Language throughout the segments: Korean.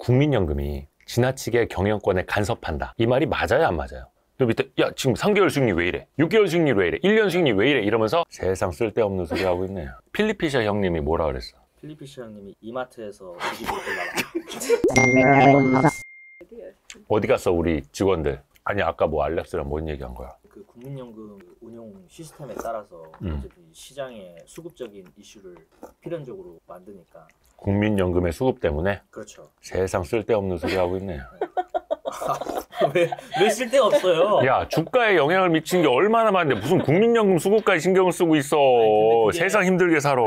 국민연금이 지나치게 경영권에 간섭한다. 이 말이 맞아요, 안 맞아요? 또 밑에 야 지금 3개월 수익률 왜 이래? 6개월 수익률 왜 이래? 1년 수익률 왜 이래? 이러면서 세상 쓸데없는 소리 하고 있네요. 필리피셔 형님이 뭐라 그랬어? 필리피셔 형님이 이마트에서 뒤집을 걸라라. 어디 갔어 우리 직원들? 아니 아까 뭐 알렉스랑 뭔 얘기한 거야? 그 국민연금 운용 시스템에 따라서 어차피 시장에 수급적인 이슈를 필연적으로 만드니까 국민연금의 수급 때문에? 그렇죠. 세상 쓸데없는 소리 하고 있네요. 왜 쓸데가 없어요? 야 주가에 영향을 미친 게 얼마나 많은데 무슨 국민연금 수급까지 신경을 쓰고 있어. 아니, 세상 힘들게 살아.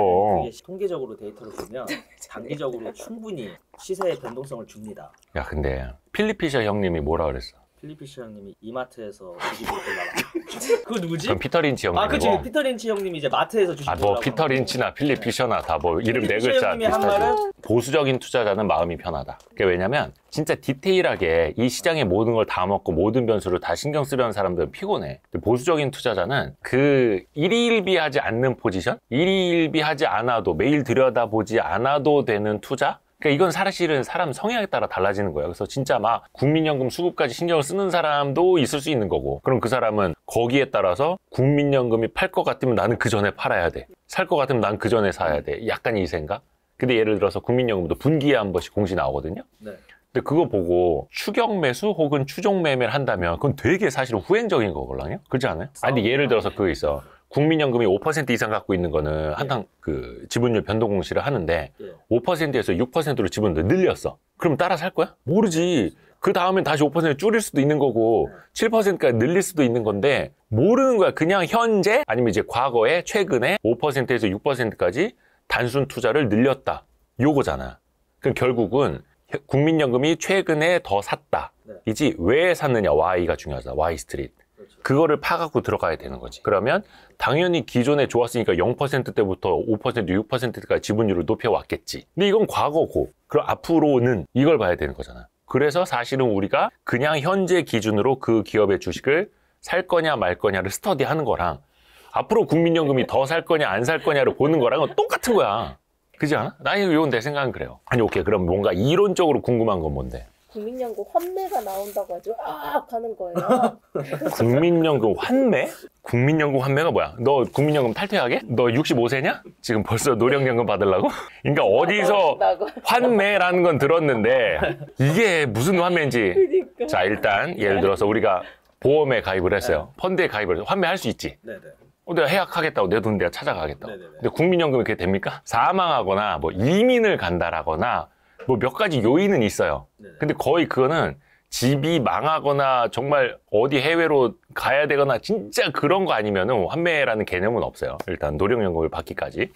이게 통계적으로 데이터를 보면 단기적으로 충분히 시세의 변동성을 줍니다. 야 근데 필리피셔 형님이 뭐라 그랬어? 필리피셔 형님이 이마트에서 뒤집을 걸라라. 그거 누구지? 그럼 피터 린치 형님. 아 그치, 피터 린치 형님이 이제 마트에서 주식 뭐 피터 린치나 필립 피셔나 다 뭐 이름 네 필리피셔 글자 형님이 한 비슷하지. 말은 보수적인 투자자는 마음이 편하다. 그게 왜냐면 진짜 디테일하게 이 시장의 모든 걸 다 먹고 모든 변수를 다 신경 쓰려는 사람들은 피곤해. 보수적인 투자자는 그 일희일비하지 않는 포지션, 일희일비하지 않아도 매일 들여다보지 않아도 되는 투자. 그러니까 이건 사실은 사람 성향에 따라 달라지는 거예요. 그래서 진짜 막 국민연금 수급까지 신경을 쓰는 사람도 있을 수 있는 거고, 그럼 그 사람은 거기에 따라서 국민연금이 팔 것 같으면 나는 그 전에 팔아야 돼. 살 것 같으면 난 그 전에 사야 돼. 약간 이 생각? 근데 예를 들어서 국민연금도 분기에 한 번씩 공시 나오거든요. 네. 근데 그거 보고 추격 매수 혹은 추종 매매를 한다면 그건 되게 사실은 후행적인 거거든요. 그렇지 않아요? 아니 근데 예를 들어서 그거 있어. 국민연금이 5% 이상 갖고 있는 거는 한탕 그 지분율 변동 공시를 하는데 5%에서 6%로 지분을 늘렸어. 그럼 따라 살 거야? 모르지. 그 다음엔 다시 5% 줄일 수도 있는 거고 7%까지 늘릴 수도 있는 건데 모르는 거야. 그냥 현재 아니면 이제 과거에 최근에 5%에서 6%까지 단순 투자를 늘렸다. 요거잖아. 그럼 결국은 국민연금이 최근에 더 샀다. 이지 왜 샀느냐. Y가 중요하다. Y 스트릿. 그거를 파갖고 들어가야 되는 거지. 그러면 당연히 기존에 좋았으니까 0%대부터 5%, 6%까지 지분율을 높여왔겠지. 근데 이건 과거고, 그럼 앞으로는 이걸 봐야 되는 거잖아. 그래서 사실은 우리가 그냥 현재 기준으로 그 기업의 주식을 살 거냐 말 거냐를 스터디하는 거랑 앞으로 국민연금이 더 살 거냐 안 살 거냐를 보는 거랑은 똑같은 거야. 그지 않아? 나 이건 내 생각은 그래요. 아니 오케이, 그럼 뭔가 이론적으로 궁금한 건 뭔데? 국민연금 환매가 나온다고 아주 하는 거예요. 국민연금 환매? 국민연금 환매가 뭐야? 너 국민연금 탈퇴하게? 너 65세냐? 지금 벌써 노령연금 받으려고? 그러니까 어디서 환매라는 건 들었는데 이게 무슨 환매인지. 그러니까. 자, 일단 예를 들어서 우리가 보험에 가입을 했어요. 펀드에 가입을 해서 환매할 수 있지. 네네. 내가 해약하겠다고, 내 돈 내가 찾아가겠다고. 네네네. 근데 국민연금이 그게 됩니까? 사망하거나 뭐 이민을 간다라거나 뭐 몇 가지 요인은 있어요. 네네. 근데 거의 그거는 집이 망하거나 정말 어디 해외로 가야 되거나 진짜 그런 거 아니면은 환매라는 개념은 없어요. 일단 노령연금을 받기까지.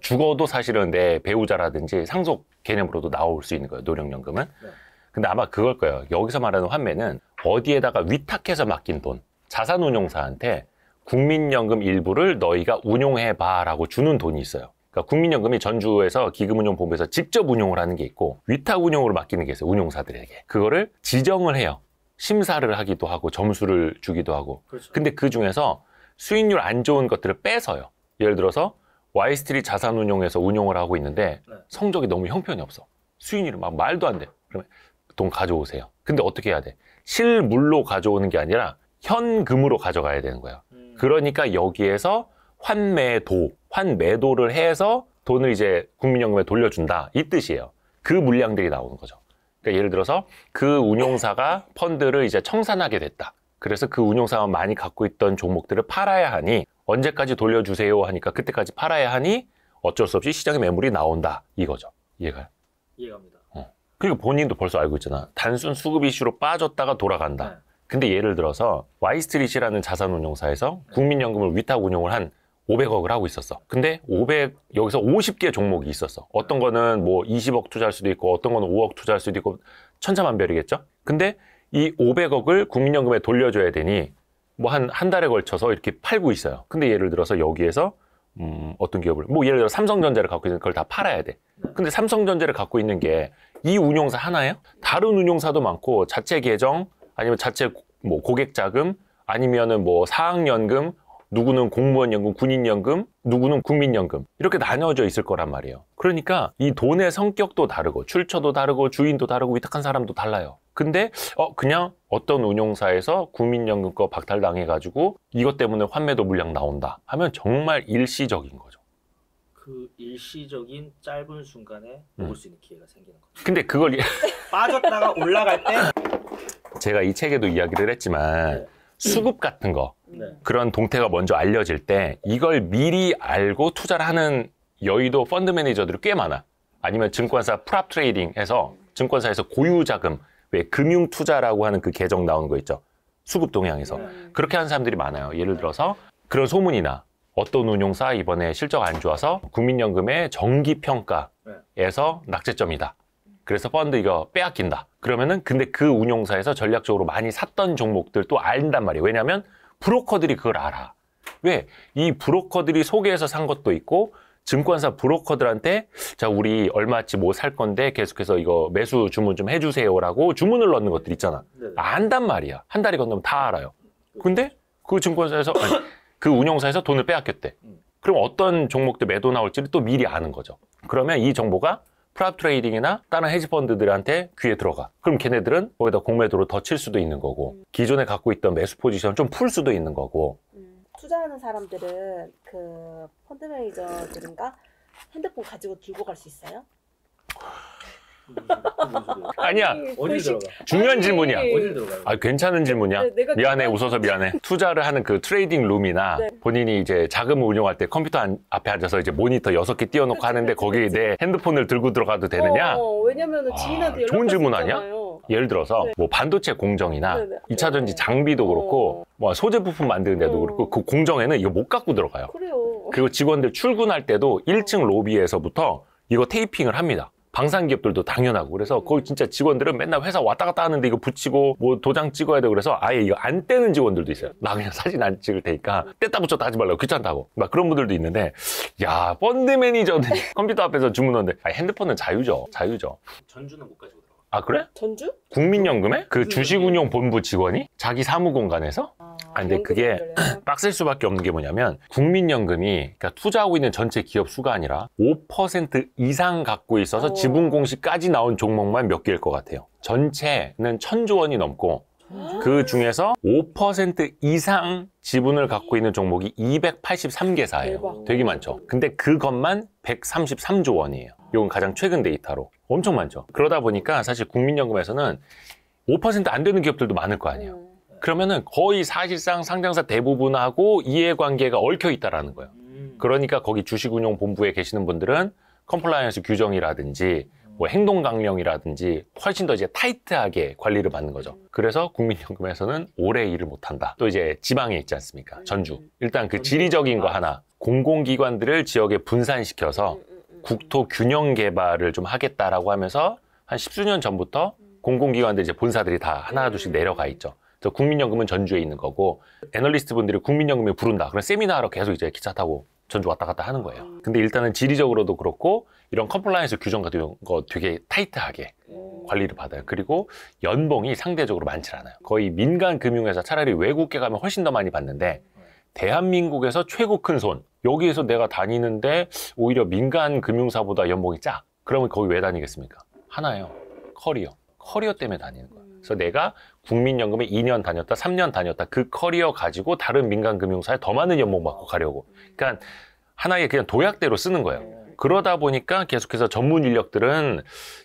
죽어도 사실은 내 배우자라든지 상속 개념으로도 나올 수 있는 거예요, 노령연금은. 네. 근데 아마 그걸 거예요. 여기서 말하는 환매는 어디에다가 위탁해서 맡긴 돈, 자산운용사한테 국민연금 일부를 너희가 운용해봐 라고 주는 돈이 있어요. 그러니까 국민연금이 전주에서 기금운용본부에서 직접 운용을 하는 게 있고 위탁 운용으로 맡기는 게 있어요. 운용사들에게. 그거를 지정을 해요. 심사를 하기도 하고 점수를 주기도 하고. 그렇죠. 근데 그 중에서 수익률 안 좋은 것들을 뺏어요. 예를 들어서 Y스트릿 자산운용에서 운용을 하고 있는데 성적이 너무 형편이 없어. 수익률이 막 말도 안 돼. 그러면 돈 가져오세요. 근데 어떻게 해야 돼? 실물로 가져오는 게 아니라 현금으로 가져가야 되는 거예요. 그러니까 여기에서 환매도를 해서 돈을 이제 국민연금에 돌려준다. 이 뜻이에요. 그 물량들이 나오는 거죠. 그러니까 예를 들어서 그 운용사가 펀드를 이제 청산하게 됐다. 그래서 그 운용사가 많이 갖고 있던 종목들을 팔아야 하니 언제까지 돌려주세요 하니까 그때까지 팔아야 하니 어쩔 수 없이 시장에 매물이 나온다. 이거죠. 이해가요? 이해갑니다. 그리고 본인도 벌써 알고 있잖아. 단순 수급 이슈로 빠졌다가 돌아간다. 네. 근데 예를 들어서 Y스트릿이라는 자산운용사에서 국민연금을 위탁 운용을 한 500억을 하고 있었어. 근데 여기서 50개 종목이 있었어. 어떤 거는 뭐 20억 투자할 수도 있고 어떤 거는 5억 투자할 수도 있고 천차만별이겠죠? 근데 이 500억을 국민연금에 돌려줘야 되니 뭐 한 달에 걸쳐서 이렇게 팔고 있어요. 근데 예를 들어서 여기에서 어떤 기업을 뭐 예를 들어 삼성전자를 갖고 있는 걸 다 팔아야 돼. 근데 삼성전자를 갖고 있는 게 이 운용사 하나예요? 다른 운용사도 많고 자체 계정 아니면 자체 뭐 고객 자금 아니면은 뭐 사학연금 누구는 공무원연금, 군인연금, 누구는 국민연금 이렇게 나뉘어져 있을 거란 말이에요. 그러니까 이 돈의 성격도 다르고 출처도 다르고 주인도 다르고 위탁한 사람도 달라요. 근데 그냥 어떤 운용사에서 국민연금 거 박탈당해가지고 이것 때문에 환매도 물량 나온다 하면 정말 일시적인 거죠. 그 일시적인 짧은 순간에 먹을 수 있는 기회가 생기는 거죠. 근데 그걸 빠졌다가 올라갈 때 제가 이 책에도 이야기를 했지만 네. 수급 같은 거 네. 그런 동태가 먼저 알려질 때 이걸 미리 알고 투자를 하는 여의도 펀드 매니저들이 꽤 많아. 아니면 증권사 프랍 트레이딩 해서 증권사에서 고유 자금, 왜 금융 투자라고 하는 그 계정 나오는 거 있죠. 수급 동향에서. 그렇게 하는 사람들이 많아요. 예를 들어서 그런 소문이나 어떤 운용사 이번에 실적 안 좋아서 국민연금의 정기평가에서 낙제점이다. 그래서 펀드 이거 빼앗긴다. 그러면은 근데 그 운용사에서 전략적으로 많이 샀던 종목들 또 안단 말이에요. 왜냐하면 브로커들이 그걸 알아. 왜? 이 브로커들이 소개해서 산 것도 있고 증권사 브로커들한테 자 우리 얼마치 뭐 살 건데 계속해서 이거 매수 주문 좀 해주세요라고 주문을 넣는 것들 있잖아. 네네. 안단 말이야. 한 달이 건너면 다 알아요. 근데 그 증권사에서 아니, 그 운용사에서 돈을 빼앗겼대. 그럼 어떤 종목들 매도 나올지를 또 미리 아는 거죠. 그러면 이 정보가 프랍 트레이딩이나 다른 헤지펀드들한테 귀에 들어가. 그럼 걔네들은 거기다 공매도로 더 칠 수도 있는 거고 기존에 갖고 있던 매수 포지션 좀 풀 수도 있는 거고. 투자하는 사람들은 그 펀드 매니저들인가 핸드폰 가지고 들고 갈 수 있어요? 아니야. 어디 들어가? 중요한 질문이야. 어디 들어가요? 아, 괜찮은 질문이야. 네, 내가 미안해, 웃어서 미안해. 투자를 하는 그 트레이딩 룸이나 네. 본인이 이제 자금을 운용할 때 컴퓨터 앞에 앉아서 이제 모니터 6개 띄워놓고 하는데 거기에 내 핸드폰을 들고 들어가도 되느냐? 왜냐면은 지인한테 연락할 좋은 수 질문 아니야? 있잖아요. 예를 들어서 네. 뭐 반도체 공정이나 네, 네. 2차 전지 장비도 그렇고 뭐 소재 부품 만드는 데도 그렇고 그 공정에는 이거 못 갖고 들어가요. 그래요. 그리고 직원들 출근할 때도 1층 로비에서부터 이거 테이핑을 합니다. 방산기업들도 당연하고. 그래서 거기 진짜 직원들은 맨날 회사 왔다 갔다 하는데 이거 붙이고 뭐 도장 찍어야 되고 그래서 아예 이거 안 떼는 직원들도 있어요. 나 그냥 사진 안 찍을 테니까 뗐다 붙였다 하지 말라고 귀찮다고. 막 그런 분들도 있는데 야 펀드 매니저들 컴퓨터 앞에서 주문하는데 핸드폰은 자유죠. 자유죠. 전주는 못 가지고 들어가. 아 그래? 전주? 국민연금에? 그 주식운용 본부 직원이? 자기 사무 공간에서? 근데 그게 빡셀 수밖에 없는 게 뭐냐면 국민연금이 그러니까 투자하고 있는 전체 기업 수가 아니라 5% 이상 갖고 있어서 지분 공시까지 나온 종목만 몇 개일 것 같아요. 전체는 1,000조 원이 넘고 그 중에서 5% 이상 지분을 갖고 있는 종목이 283개사예요. 대박. 되게 많죠. 근데 그것만 133조 원이에요. 이건 가장 최근 데이터로. 엄청 많죠. 그러다 보니까 사실 국민연금에서는 5% 안 되는 기업들도 많을 거 아니에요. 그러면은 거의 사실상 상장사 대부분하고 이해관계가 얽혀 있다라는 거예요. 그러니까 거기 주식운용 본부에 계시는 분들은 컴플라이언스 규정이라든지 뭐 행동 강령이라든지 훨씬 더 이제 타이트하게 관리를 받는 거죠. 그래서 국민연금에서는 오래 일을 못 한다. 또 이제 지방에 있지 않습니까? 전주. 일단 그 지리적인 거 하나. 공공기관들을 지역에 분산시켜서 국토 균형 개발을 좀 하겠다라고 하면서 한 10수년 전부터 공공기관들 이제 본사들이 다 하나둘씩 내려가 있죠. 그래서 국민연금은 전주에 있는 거고 애널리스트 분들이 국민연금에 부른다. 그럼 세미나하러 계속 이제 기차 타고 전주 왔다 갔다 하는 거예요. 근데 일단은 지리적으로도 그렇고 이런 컴플라이언스 규정 같은 거 되게 타이트하게 관리를 받아요. 그리고 연봉이 상대적으로 많지 않아요. 거의 민간 금융회사 차라리 외국계 가면 훨씬 더 많이 받는데 대한민국에서 최고 큰 손. 여기에서 내가 다니는데 오히려 민간 금융사보다 연봉이 짜. 그러면 거기 왜 다니겠습니까? 하나예요. 커리어. 커리어 때문에 다니는 거예요. 그래서 내가 국민연금에 2년 다녔다, 3년 다녔다. 그 커리어 가지고 다른 민간 금융사에 더 많은 연봉 받고 가려고. 그러니까 하나의 그냥 도약대로 쓰는 거예요. 그러다 보니까 계속해서 전문 인력들은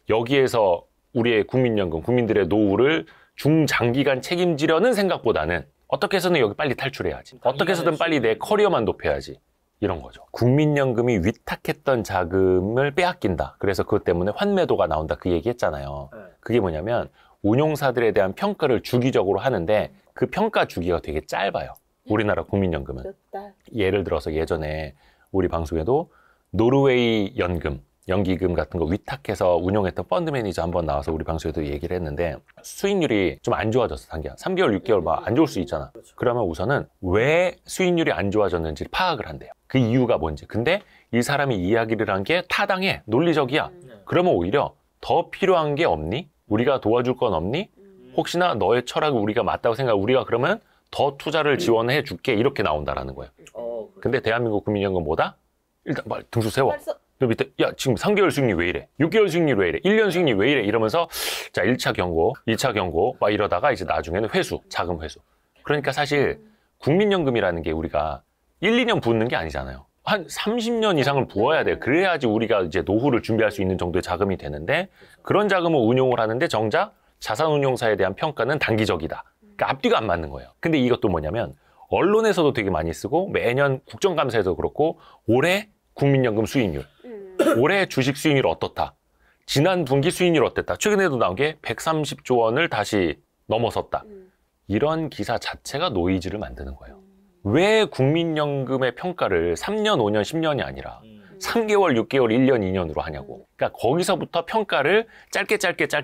여기에서 우리의 국민연금, 국민들의 노후를 중장기간 책임지려는 생각보다는 어떻게 해서든 여기 빨리 탈출해야지. 어떻게 해서든 빨리 내 커리어만 높여야지. 이런 거죠. 국민연금이 위탁했던 자금을 빼앗긴다. 그래서 그것 때문에 환매도가 나온다. 그 얘기 했잖아요. 그게 뭐냐면 운용사들에 대한 평가를 주기적으로 하는데 그 평가 주기가 되게 짧아요. 우리나라 국민연금은. 몇 달? 예를 들어서 예전에 우리 방송에도 노르웨이 연금, 연기금 같은 거 위탁해서 운용했던 펀드 매니저 한번 나와서 우리 방송에도 얘기를 했는데 수익률이 좀 안 좋아졌어. 단기간 3개월, 6개월 막 안 좋을 수 있잖아. 그러면 우선은 왜 수익률이 안 좋아졌는지 파악을 한대요. 그 이유가 뭔지. 근데 이 사람이 이야기를 한 게 타당해. 논리적이야. 그러면 오히려 더 필요한 게 없니? 우리가 도와줄 건 없니? 혹시나 너의 철학을 우리가 맞다고 생각, 우리가 그러면 더 투자를 지원해 줄게 이렇게 나온다라는 거예요. 근데 대한민국 국민연금 뭐다? 일단 말 등수 세워. 벌써 그 밑에 야 지금 3개월 수익률 왜 이래? 6개월 수익률 왜 이래? 1년 수익률 왜 이래? 이러면서 자 1차 경고, 2차 경고 막 이러다가 이제 나중에는 회수, 자금 회수. 그러니까 사실 국민연금이라는 게 우리가 1, 2년 붓는 게 아니잖아요. 한 30년 이상을 부어야 돼요. 그래야지 우리가 이제 노후를 준비할 수 있는 정도의 자금이 되는데 그런 자금을 운용을 하는데 정작 자산운용사에 대한 평가는 단기적이다. 그러니까 앞뒤가 안 맞는 거예요. 근데 이것도 뭐냐면 언론에서도 되게 많이 쓰고 매년 국정감사에도 그렇고 올해 국민연금 수익률, 올해 주식 수익률 어떻다. 지난 분기 수익률 어땠다. 최근에도 나온 게 130조 원을 다시 넘어섰다. 이런 기사 자체가 노이즈를 만드는 거예요. 왜 국민연금의 평가를 3년, 5년, 10년이 아니라 3개월, 6개월, 1년, 2년으로 하냐고. 그러니까 거기서부터 평가를 짧게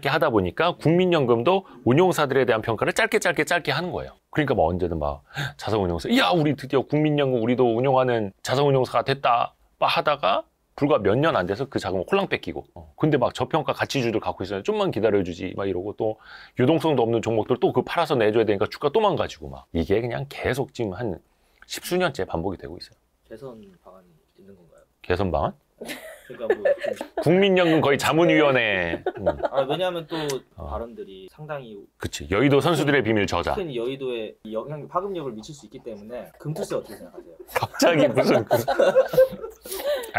하다 보니까 국민연금도 운용사들에 대한 평가를 짧게 하는 거예요. 그러니까 뭐 언제든 막 자산운용사, 야, 우리 드디어 국민연금 우리도 운용하는 자산운용사가 됐다. 막 하다가 불과 몇 년 안 돼서 그 자금을 홀랑 뺏기고. 근데 막 저평가 가치주들 갖고 있어요. 좀만 기다려주지. 막 이러고 또 유동성도 없는 종목들 또 그 팔아서 내줘야 되니까 주가 또 망가지고 막. 이게 그냥 계속 지금 한 10수년째 반복이 되고 있어요. 개선 방안이 있는 건가요? 개선 방안? 그러니까 뭐 국민연금 거의 자문위원회. 왜냐하면 또 발언들이 상당히 그치. 여의도 선수들의 비밀 저자. 큰 여의도에 영향 파급력을 미칠 수 있기 때문에 금투세 어떻게 생각하세요? 갑자기 무슨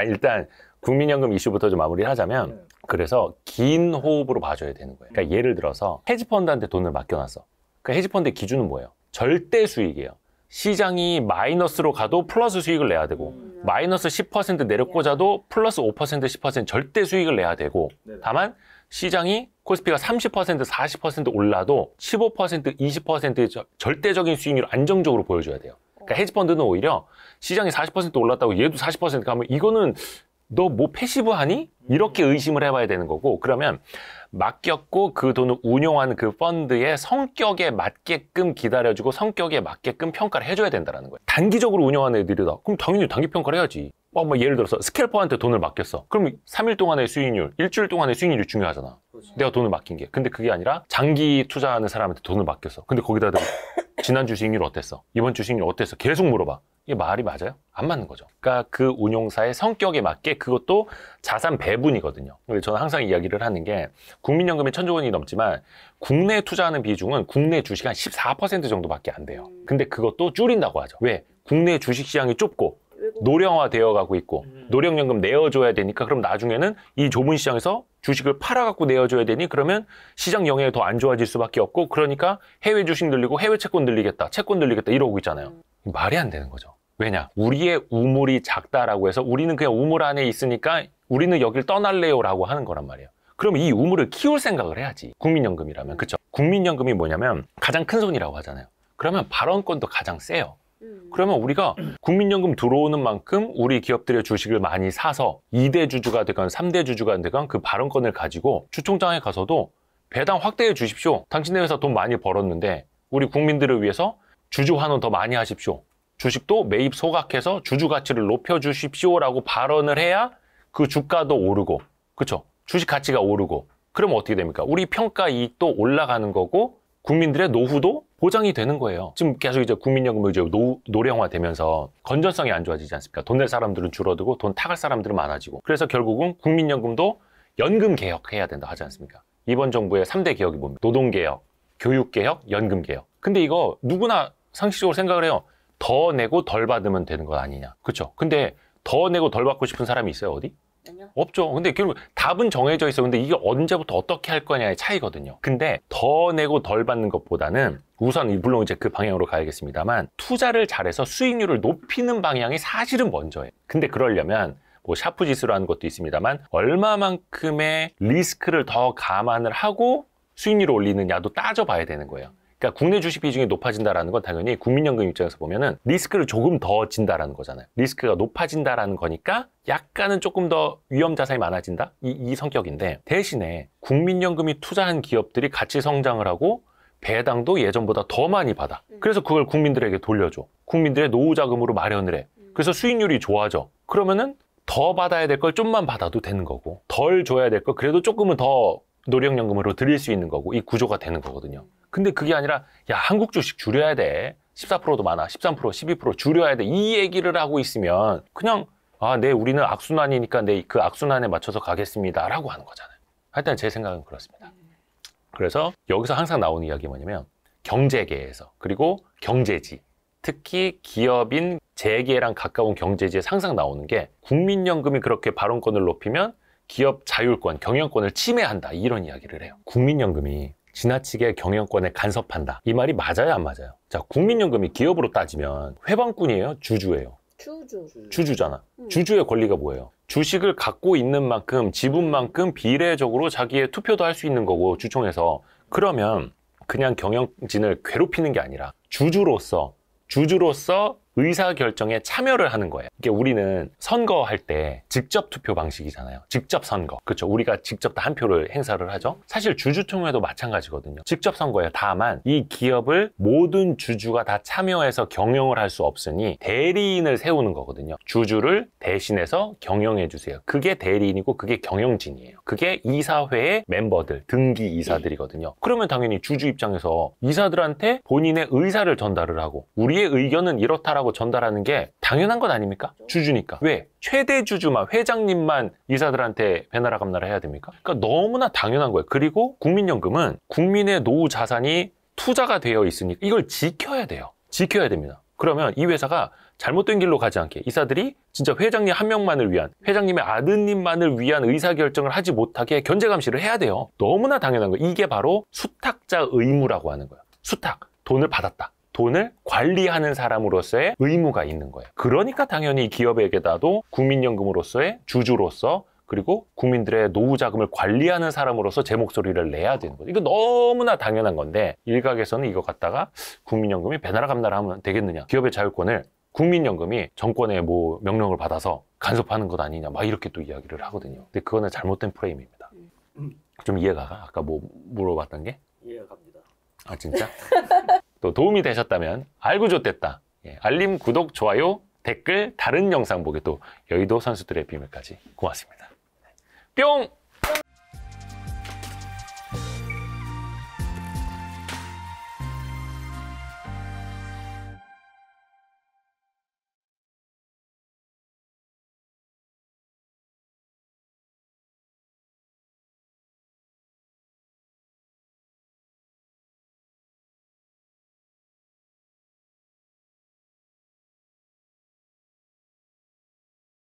일단 국민연금 이슈부터 좀 마무리를 하자면 그래서 긴 호흡으로 봐줘야 되는 거예요. 그러니까 예를 들어서 헤지펀드한테 돈을 맡겨놨어. 그러니까 헤지펀드의 기준은 뭐예요? 절대 수익이에요. 시장이 마이너스로 가도 플러스 수익을 내야 되고 마이너스 10% 내려꽂아도 플러스 5% 10% 절대 수익을 내야 되고 다만 시장이 코스피가 30% 40% 올라도 15% 20%의 절대적인 수익률을 안정적으로 보여줘야 돼요. 그러니까 헤지펀드는 오히려 시장이 40% 올랐다고 얘도 40% 가면 이거는 너 뭐 패시브 하니? 이렇게 의심을 해봐야 되는 거고 그러면 맡겼고 그 돈을 운용하는 그 펀드의 성격에 맞게끔 기다려주고 성격에 맞게끔 평가를 해줘야 된다는 거예요. 단기적으로 운영하는 애들이다. 그럼 당연히 단기 평가를 해야지. 뭐 예를 들어서 스캘퍼한테 돈을 맡겼어. 그럼 3일 동안의 수익률, 일주일 동안의 수익률이 중요하잖아. 그렇죠. 내가 돈을 맡긴 게. 근데 그게 아니라 장기 투자하는 사람한테 돈을 맡겼어. 근데 거기다 대고 지난주 수익률 어땠어? 이번 주 수익률 어땠어? 계속 물어봐. 이게 말이 맞아요? 안 맞는 거죠. 그러니까 그 운용사의 성격에 맞게 그것도 자산 배분이거든요. 저는 항상 이야기를 하는 게 국민연금이 1,000조 원이 넘지만 국내에 투자하는 비중은 국내 주식 한 14% 정도밖에 안 돼요. 근데 그것도 줄인다고 하죠. 왜? 국내 주식시장이 좁고 노령화되어 가고 있고 노령연금 내어줘야 되니까 그럼 나중에는 이 좁은 시장에서 주식을 팔아갖고 내어줘야 되니 그러면 시장 영향이 더 안 좋아질 수밖에 없고 그러니까 해외 주식 늘리고 해외 채권 늘리겠다 채권 늘리겠다 이러고 있잖아요. 말이 안 되는 거죠. 왜냐? 우리의 우물이 작다라고 해서 우리는 그냥 우물 안에 있으니까 우리는 여길 떠날래요 라고 하는 거란 말이에요. 그러면 이 우물을 키울 생각을 해야지. 국민연금이라면. 그렇죠? 국민연금이 뭐냐면 가장 큰 손이라고 하잖아요. 그러면 발언권도 가장 세요. 그러면 우리가 국민연금 들어오는 만큼 우리 기업들의 주식을 많이 사서 2대 주주가 되건 3대 주주가 되건 그 발언권을 가지고 주총장에 가서도 배당 확대해 주십시오. 당신네 회사 돈 많이 벌었는데 우리 국민들을 위해서 주주 환원 더 많이 하십시오. 주식도 매입 소각해서 주주 가치를 높여 주십시오라고 발언을 해야 그 주가도 오르고 그렇죠? 주식 가치가 오르고 그러면 어떻게 됩니까? 우리 평가 이익도 올라가는 거고 국민들의 노후도 보장이 되는 거예요. 지금 계속 이제 국민연금이 이제 노령화되면서 건전성이 안 좋아지지 않습니까? 돈 낼 사람들은 줄어들고 돈 타갈 사람들은 많아지고 그래서 결국은 국민연금도 연금 개혁해야 된다 하지 않습니까? 이번 정부의 3대 개혁이 뭡니까? 노동개혁, 교육개혁, 연금개혁. 근데 이거 누구나 상식적으로 생각을 해요. 더 내고 덜 받으면 되는 거 아니냐. 그렇죠? 근데 더 내고 덜 받고 싶은 사람이 있어요? 어디? 아니요. 없죠. 근데 결국 답은 정해져 있어. 근데 이게 언제부터 어떻게 할 거냐의 차이거든요. 근데 더 내고 덜 받는 것보다는 우선 물론 이제 그 방향으로 가야겠습니다만 투자를 잘해서 수익률을 높이는 방향이 사실은 먼저예요. 근데 그러려면 뭐 샤프 지수라는 것도 있습니다만 얼마만큼의 리스크를 더 감안을 하고 수익률을 올리느냐도 따져봐야 되는 거예요. 그러니까 국내 주식 비중이 높아진다라는 건 당연히 국민연금 입장에서 보면은 리스크를 조금 더 진다라는 거잖아요. 리스크가 높아진다라는 거니까 약간은 조금 더 위험 자산이 많아진다? 이 성격인데 대신에 국민연금이 투자한 기업들이 같이 성장을 하고 배당도 예전보다 더 많이 받아. 그래서 그걸 국민들에게 돌려줘. 국민들의 노후 자금으로 마련을 해. 그래서 수익률이 좋아져. 그러면은 더 받아야 될 걸 좀만 받아도 되는 거고 덜 줘야 될 걸 그래도 조금은 더 노령연금으로 드릴 수 있는 거고 이 구조가 되는 거거든요. 근데 그게 아니라 야 한국 주식 줄여야 돼. 14%도 많아. 13%, 12% 줄여야 돼. 이 얘기를 하고 있으면 그냥 네, 우리는 악순환이니까 그 악순환에 맞춰서 가겠습니다. 라고 하는 거잖아요. 하여튼 제 생각은 그렇습니다. 그래서 여기서 항상 나오는 이야기 뭐냐면 경제계에서 그리고 경제지 특히 기업인 재계랑 가까운 경제지에 항상 나오는 게 국민연금이 그렇게 발언권을 높이면 기업 자율권, 경영권을 침해한다 이런 이야기를 해요. 국민연금이 지나치게 경영권에 간섭한다. 이 말이 맞아요, 안 맞아요? 자, 국민연금이 기업으로 따지면 회방꾼이에요, 주주예요? 주주잖아. 주주의 권리가 뭐예요? 주식을 갖고 있는 만큼 지분만큼 비례적으로 자기의 투표도 할 수 있는 거고 주총에서. 그러면 그냥 경영진을 괴롭히는 게 아니라 주주로서 의사결정에 참여를 하는 거예요. 이게 우리는 선거할 때 직접 투표 방식이잖아요. 직접 선거. 그렇죠. 우리가 직접 다 한 표를 행사를 하죠. 사실 주주총회도 마찬가지거든요. 직접 선거예요. 다만 이 기업을 모든 주주가 다 참여해서 경영을 할 수 없으니 대리인을 세우는 거거든요. 주주를 대신해서 경영해 주세요. 그게 대리인이고 그게 경영진이에요. 그게 이사회의 멤버들, 등기 이사들이거든요. 그러면 당연히 주주 입장에서 이사들한테 본인의 의사를 전달을 하고 우리의 의견은 이렇다라고 전달하는 게 당연한 것 아닙니까? 주주니까. 왜? 최대 주주만, 회장님만 이사들한테 배나라 감나라 해야 됩니까? 그러니까 너무나 당연한 거예요. 그리고 국민연금은 국민의 노후 자산이 투자가 되어 있으니 이걸 지켜야 돼요. 지켜야 됩니다. 그러면 이 회사가 잘못된 길로 가지 않게 이사들이 진짜 회장님 한 명만을 위한, 회장님의 아드님만을 위한 의사결정을 하지 못하게 견제감시를 해야 돼요. 너무나 당연한 거예요. 이게 바로 수탁자 의무라고 하는 거예요. 수탁, 돈을 받았다. 돈을 관리하는 사람으로서의 의무가 있는 거예요. 그러니까 당연히 기업에게다도 국민연금으로서의 주주로서 그리고 국민들의 노후 자금을 관리하는 사람으로서 제 목소리를 내야 되는 거죠. 이거 너무나 당연한 건데 일각에서는 이거 갖다가 국민연금이 배나라 감나라 하면 되겠느냐. 기업의 자율권을 국민연금이 정권의 뭐 명령을 받아서 간섭하는 것 아니냐. 막 이렇게 또 이야기를 하거든요. 근데 그거는 잘못된 프레임입니다. 좀 이해가 가? 아까 뭐 물어봤던 게? 이해가 갑니다. 아 진짜? 또 도움이 되셨다면 알고 좋댔다. 알림, 구독, 좋아요, 댓글, 다른 영상 보기 또 여의도 선수들의 비밀까지 고맙습니다. 뿅!